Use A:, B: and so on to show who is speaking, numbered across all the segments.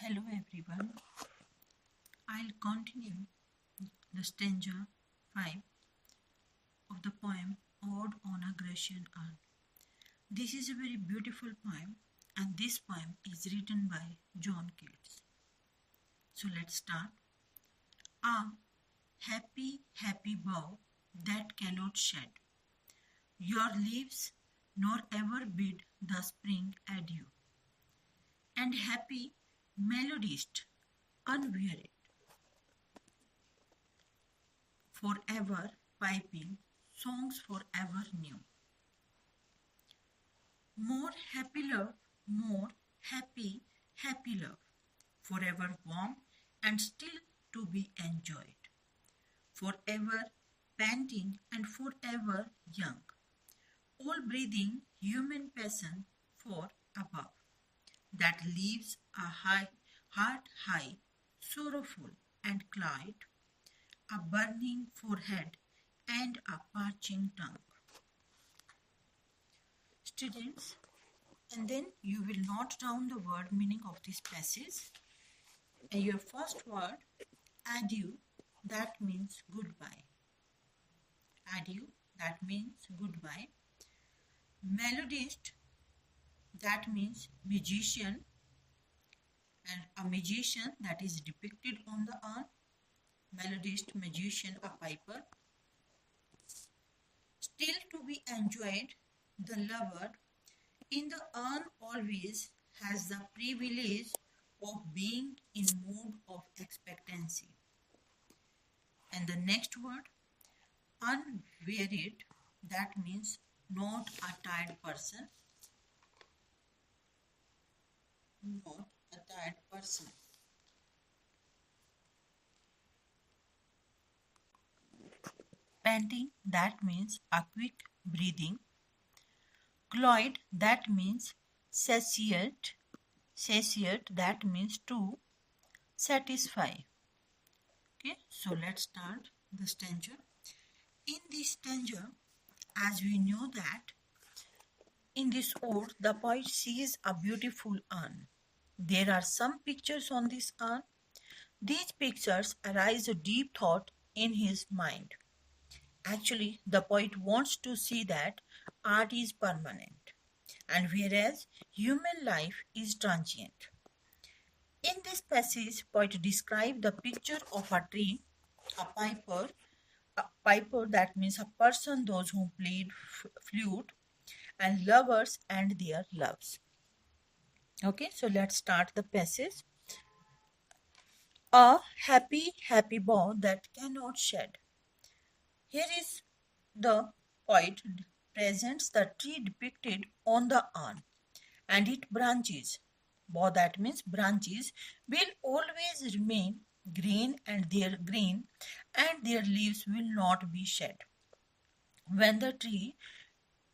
A: Hello everyone. I'll continue the stanza 5 of the poem Ode on a Grecian Urn. This is a very beautiful poem and this poem is written by John Keats. So let's start. Ah, happy, happy bough that cannot shed your leaves nor ever bid the spring adieu. And happy melodist, unwearied, forever piping songs forever new. More happy love, more happy, happy love, forever warm and still to be enjoyed, forever panting and forever young, all breathing human passion for above, that leaves a heart high, sorrowful and cloyed, a burning forehead and a parching tongue. Students, and then you will note down the word meaning of this passage. And your first word, adieu, that means goodbye. Adieu, that means goodbye. Melodist, that means magician, and a magician that is depicted on the urn. Melodist, magician, a piper. Still to be enjoyed, the lover in the urn always has the privilege of being in mood of expectancy. And the next word, unwearied, that means not a tired person. Not a tired person. Panting, that means a quick breathing. Cloyed, that means satiate. Satiate, that means to satisfy. Okay, so let's start the stanza. In this stanza, as we know that in this ode, the poet sees a beautiful urn. There are some pictures on this urn. These pictures arise a deep thought in his mind. Actually, the poet wants to see that art is permanent, and whereas human life is transient. In this passage, poet describes the picture of a tree, a piper that means a person, those who played flute, and lovers and their loves. Okay, so let's start the passage. A happy, happy bough that cannot shed. Here is the poet presents the tree depicted on the urn and its branches. Bough, that means branches, will always remain green and their leaves will not be shed. When the tree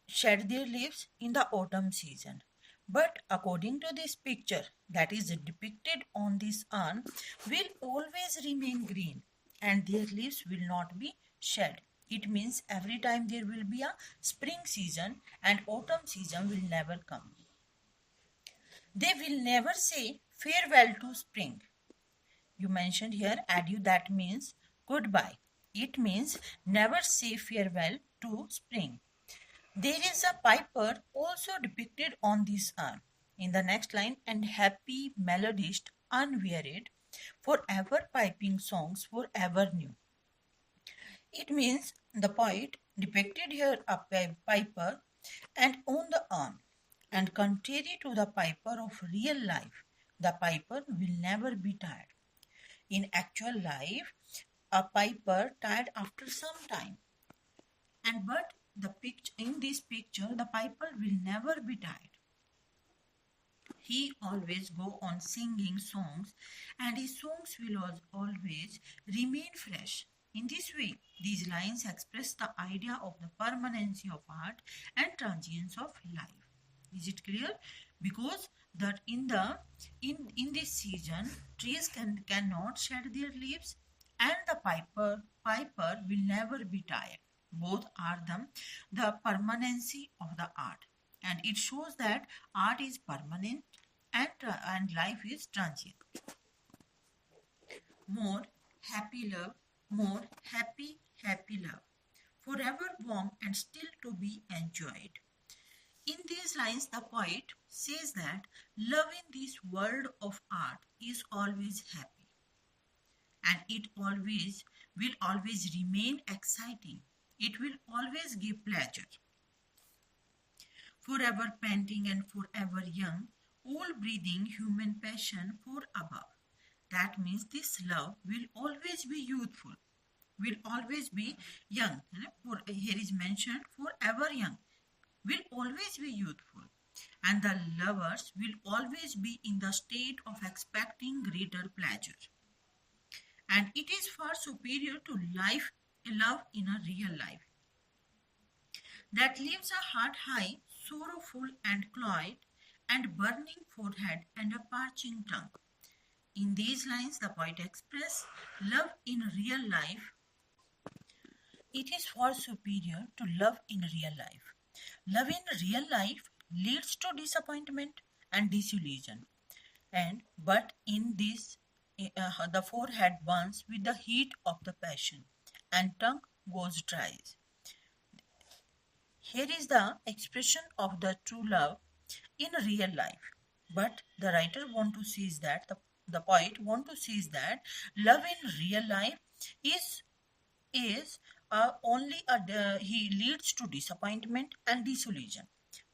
A: shed their leaves in the autumn season. But according to this picture that is depicted on this urn, will always remain green and their leaves will not be shed. It means every time there will be a spring season and autumn season will never come. They will never say farewell to spring. You mentioned here adieu, that means goodbye. It means never say farewell to spring. There is a piper also depicted on this urn. In the next line, and happy melodist, unwearied, forever piping songs forever new. It means the poet depicted here a piper and on the urn. And contrary to the piper of real life, the piper will never be tired. In actual life, a piper tired after some time. But in this picture, the piper will never be tired. He always go on singing songs and his songs will always remain fresh. In this way, these lines express the idea of the permanency of art and transience of life. Is it clear? Because that in this season, trees cannot shed their leaves and the piper will never be tired. Both are the permanency of the art, and it shows that art is permanent and life is transient. More happy love, more happy love, forever warm and still to be enjoyed. In these lines, the poet says that love in this world of art is always happy, and it will always remain exciting. It will always give pleasure. Forever panting and forever young, all breathing human passion for above. That means this love will always be youthful, will always be young. Here is mentioned forever young, will always be youthful. And the lovers will always be in the state of expecting greater pleasure. And it is far superior to love in a real life that leaves a heart high, sorrowful and cloyed, and burning forehead and a parching tongue. In these lines, the poet expresses love in real life. It is far superior to love in real life. Love in real life leads to disappointment and disillusion. But in this, the forehead burns with the heat of the passion, and tongue goes dry. Here is the expression of the true love in real life. But the writer want to see that the poet want to see that love in real life is only he leads to disappointment and disillusion.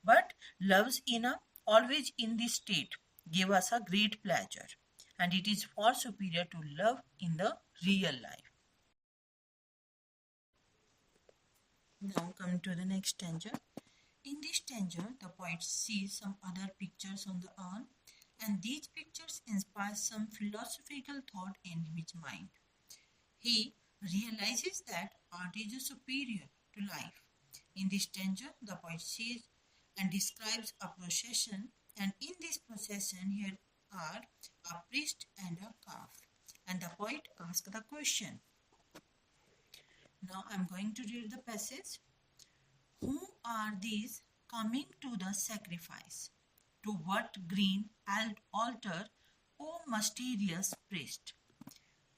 A: But loves in a always in this state give us a great pleasure, and it is far superior to love in the real life. Now come to the next stanza. In this stanza, the poet sees some other pictures on the urn, and these pictures inspire some philosophical thought in his mind. He realizes that art is superior to life. In this stanza, the poet sees and describes a procession, and in this procession here are a priest and a calf. And the poet asks the question. Now I am going to read the passage. Who are these coming to the sacrifice? To what green altar, O mysterious priest?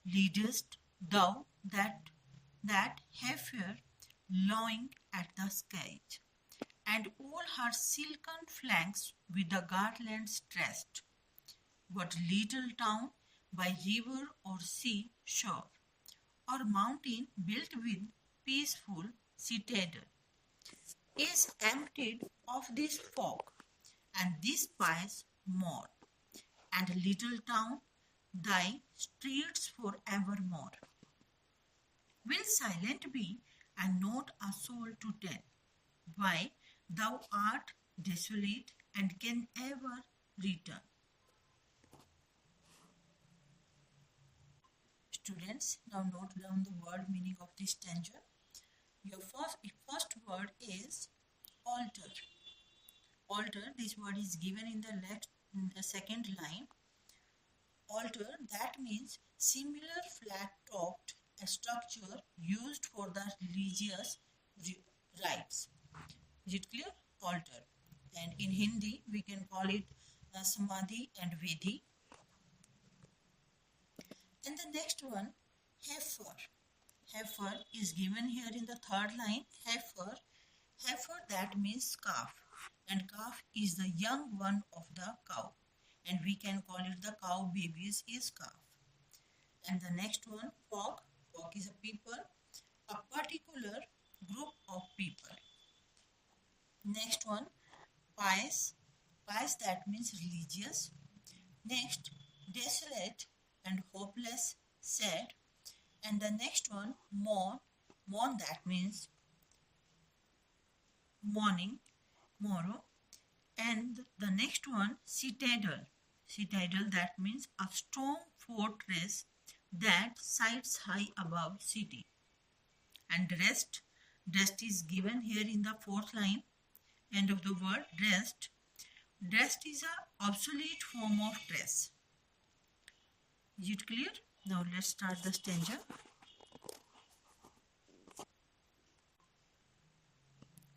A: Leadest thou that heifer lowing at the sky, and all her silken flanks with the garlands dressed? What little town by river or sea shore, or mountain built with peaceful citadel, is emptied of this fog and this pious more, and little town, thy streets forevermore will silent be, and not a soul to tell why thou art desolate and can ever return. Students, now note down the word meaning of this stanza. Your first word is altar. Altar, this word is given in the second line. Altar, that means similar flat-topped structure used for the religious rites. Is it clear? Altar. And in Hindi, we can call it Samadhi and Vedhi. And the next one, heifer. Heifer is given here in the third line. Heifer. Heifer, that means calf. And calf is the young one of the cow. And we can call it the cow babies is calf. And the next one, fog. Fog is a people, a particular group of people. Next one, pious. Pious, that means religious. Next, desolate and hopeless, sad. And the next one, mourn. Mourn, that means morning, morrow. And the next one, citadel. Citadel, that means a strong fortress that sides high above city. And dressed. Dressed is given here in the fourth line. End of the word, dressed. Dressed is an obsolete form of dress. Is it clear? Now let's start the stanza.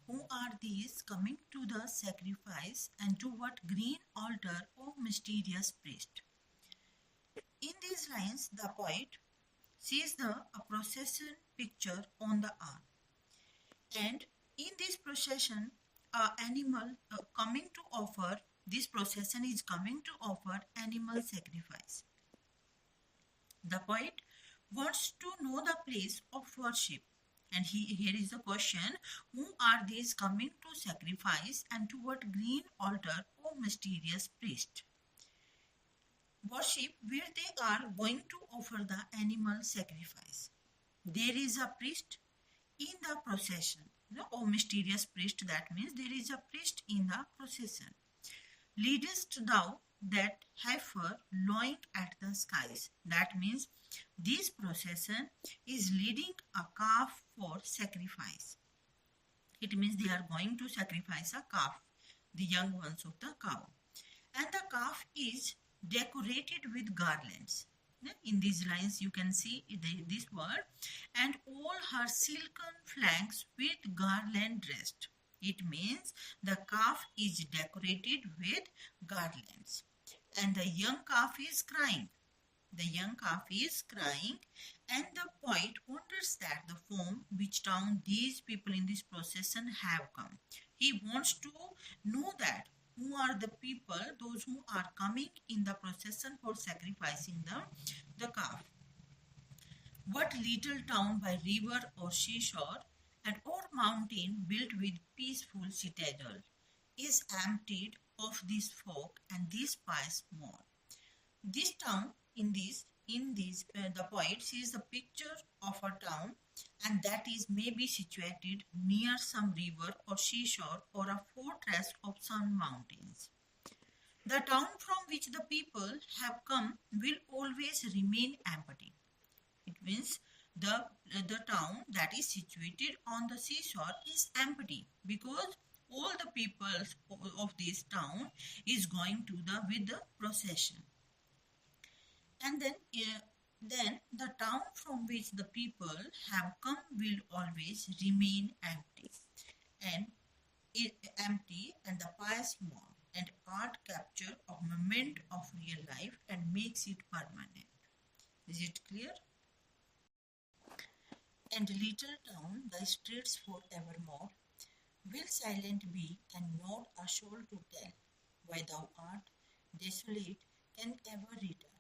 A: Who are these coming to the sacrifice and to what green altar, O mysterious priest? In these lines, the poet sees a procession picture on the arm, and in this procession, a animal coming to offer. This procession is coming to offer animal sacrifice. The poet wants to know the place of worship. And here is the question: who are these coming to sacrifice and to what green altar, O mysterious priest? Worship where they are going to offer the animal sacrifice. There is a priest in the procession. O mysterious priest, that means there is a priest in the procession. Leadest thou that heifer lowing at the skies? That means this procession is leading a calf for sacrifice. It means they are going to sacrifice a calf, the young ones of the cow. And the calf is decorated with garlands. In these lines you can see this word, and all her silken flanks with garland dressed. It means the calf is decorated with garlands, and the young calf is crying. The young calf is crying, and the poet wonders that the from which town these people in this procession have come. He wants to know that who are the people, those who are coming in the procession for sacrificing the calf. What little town by river or seashore and or mountain built with peaceful citadel is emptied of this folk and this pious more. This town the poet sees the picture of a town, and that is maybe situated near some river or seashore or a fortress of some mountains. The town from which the people have come will always remain empty. It means the town that is situated on the seashore is empty because all the people of this town is going to with the procession. And then the town from which the people have come will always remain empty and the pious mourn, and art capture a moment of real life and makes it permanent. Is it clear? And little town, thy streets forevermore will silent be, and not a soul to tell why thou art desolate can ever return.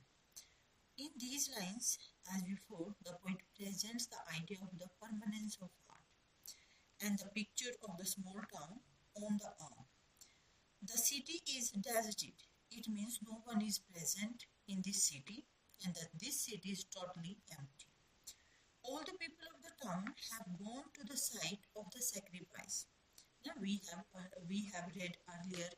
A: In these lines, as before, the poet presents the idea of the permanence of art and the picture of the small town on the arm. The city is deserted. It means no one is present in this city, and that this city is totally empty. All the people of the town have gone to the site of the sacrifice. Now we have read earlier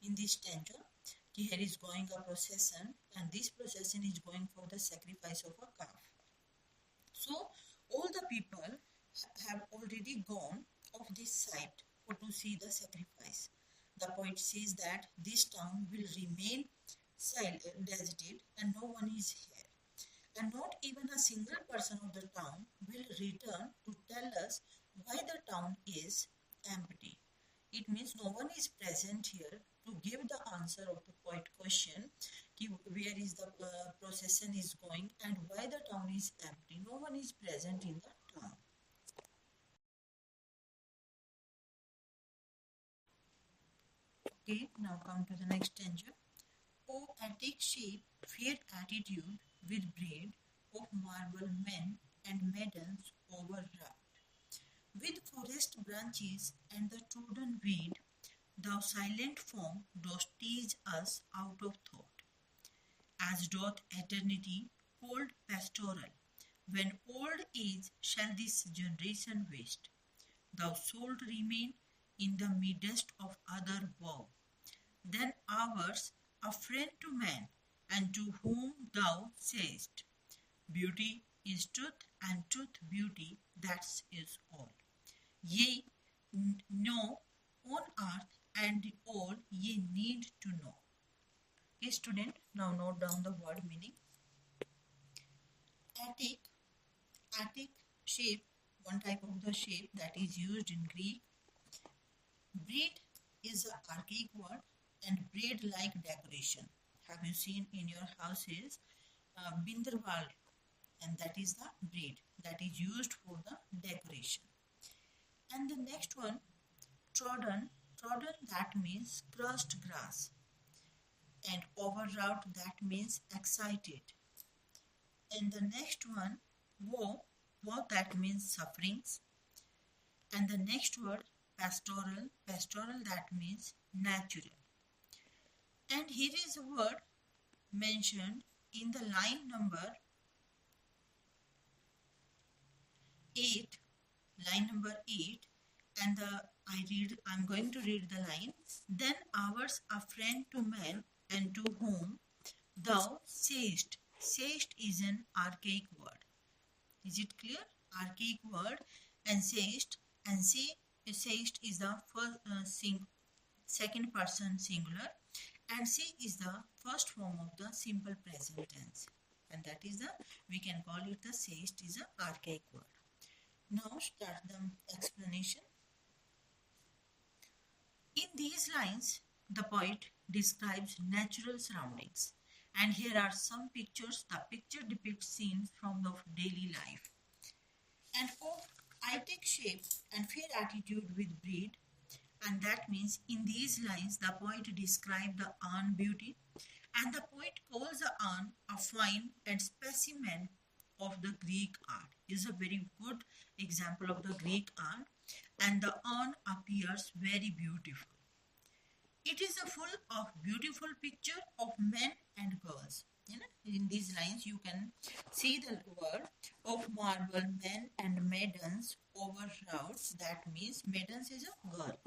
A: in this stanza. Here is going a procession, and this procession is going for the sacrifice of a calf. So all the people have already gone of this site for to see the sacrifice. The poet says that this town will remain deserted and no one is here, and not even a single person of the town will return to tell us why the town is empty. It means no one is present here to give the answer of the poet question, where is the procession is going and why the town is empty. No one is present in the town. Okay, now come to the next stanza. O Attic shape, fair attitude with braid of marble men and maidens overwrought. With forest branches and the trodden weed, thou silent form dost tease us out of thought, as doth eternity cold pastoral, when old age shall this generation waste. Thou shalt remain in the midst of other woe, than ours a friend to man, and to whom thou sayest, beauty is truth, and truth beauty, that is all. Ye know on earth, and all ye need to know. Okay, student, now note down the word meaning. Attic shape, one type of the shape that is used in Greek, Braid is an archaic word and braid-like decoration. Have you seen in your houses binderwal, and that is the braid that is used for the decoration. And the next one, trodden. Trodden, that means crushed grass, and overwrought, that means excited. And the next one, woe. Woe, that means sufferings. And the next word, pastoral. Pastoral, that means natural. And here is a word mentioned in the line number 8, line number 8, and I'm going to read the line. Then ours a friend to man, and to whom thou sayest. Sayest is an archaic word. Is it clear? Archaic word. And sayest, and sayest is the second person singular, and say is the first form of the simple present tense, and that is the, we can call it the sayest is an archaic word. Now start the explanation. In these lines, the poet describes natural surroundings, and here are some pictures. The picture depicts scenes from the daily life, and of I take shape and fair attitude with breed, and that means in these lines the poet describes the urn beauty, and the poet calls the urn a fine and specimen of the Greek art. Is a very good example of the Greek art, and the urn appears very beautiful. It is a full of beautiful picture of men and girls. In these lines you can see the word of marble, men and maidens overwrought. That means maidens is a girl.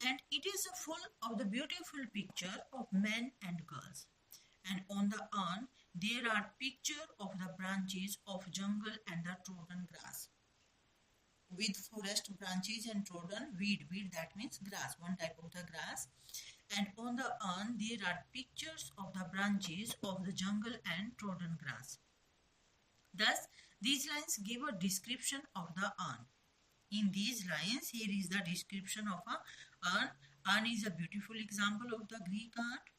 A: And it is full of the beautiful picture of men and girls. And on the urn there are picture of the branches of jungle and the trodden grass, with forest branches and trodden weed. Weed, that means grass, one type of the grass. And on the urn there are pictures of the branches of the jungle and trodden grass. Thus these lines give a description of the urn. In these lines, here is the description of a urn. Urn is a beautiful example of the Greek art.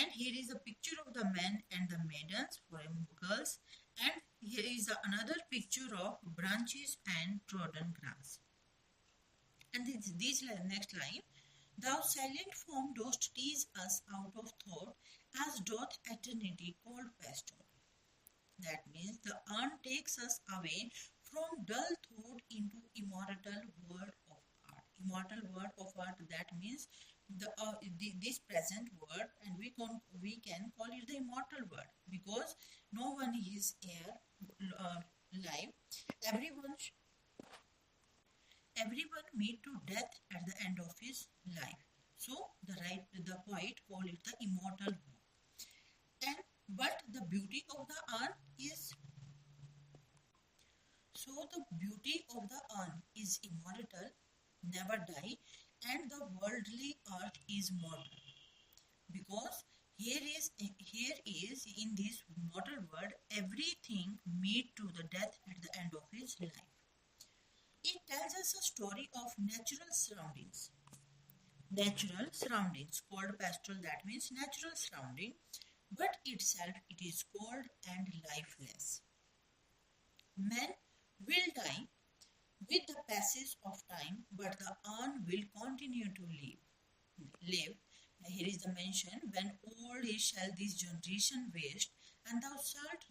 A: And here is a picture of the men and the maidens for girls. And here is another picture of branches and trodden grass. And this next line. Thou silent form dost tease us out of thought, as doth eternity cold pasture. That means the urn takes us away from dull thought into immortal word of art. Immortal word of art, that means this present word, and we can call it the immortal word, because no one is here live. Everyone meet to death at the end of his life. So the poet call it the immortal word. And but the beauty of the urn is immortal, never die, and the worldly earth is mortal, because here is in this mortal world everything meet to the death at the end of his life. It tells us a story of natural surroundings. Natural surroundings called pastoral, that means natural surrounding, but itself it is cold and lifeless. Men will die with the passage of time, but the urn will continue to live. Here is the mention, when old age shall this generation waste, and thou shalt,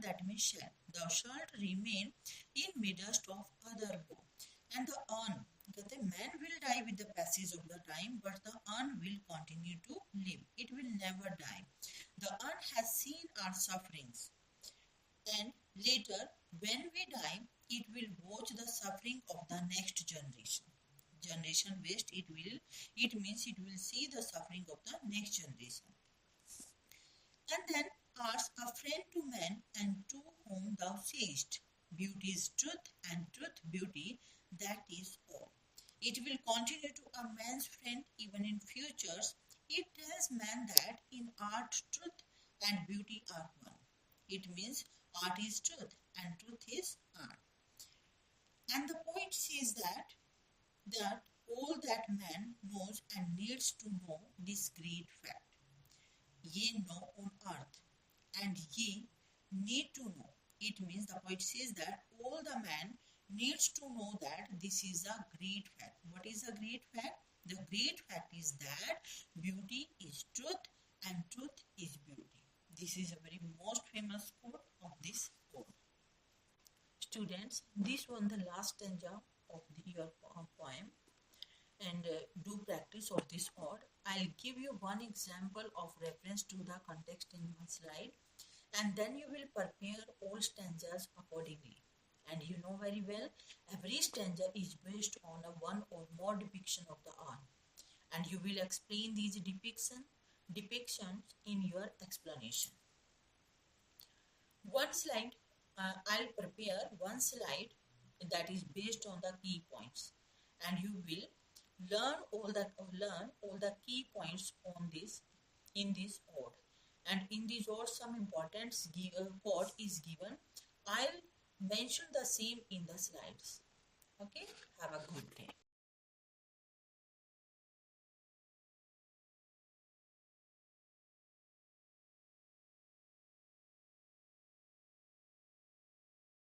A: that means shall, thou shalt remain in midst of other woe. And the urn, the man will die with the passage of the time, but the urn will continue to live. It will never die. The urn has seen our sufferings, and later when we die, it will watch the suffering of the next generation. Generation waste, it means it will see the suffering of the next generation. And then arts a friend to man, and to whom thou sayest, beauty is truth, and truth beauty, that is all. It will continue to a man's friend even in futures. It tells man that in art truth and beauty are one. It means art is truth and truth is art. And the poet says that that all that man knows and needs to know this great fact. Ye know on earth, and ye need to know. It means the poet says that all the man needs to know that this is a great fact. What is a great fact? The great fact is that beauty is truth and truth is beauty. This is a very most famous quote of this poem. Students, this was the last stanza of your poem, and do practice of this ode. I'll give you one example of reference to the context in one slide, and then you will prepare all stanzas accordingly. And you know very well, every stanza is based on a one or more depiction of the art, and you will explain these depictions in your explanation. One slide, I'll prepare one slide that is based on the key points, and you will learn all the key points on this in this ode. And in this ode, some important quote is given. I'll mention the same in the slides. Okay, have a good day.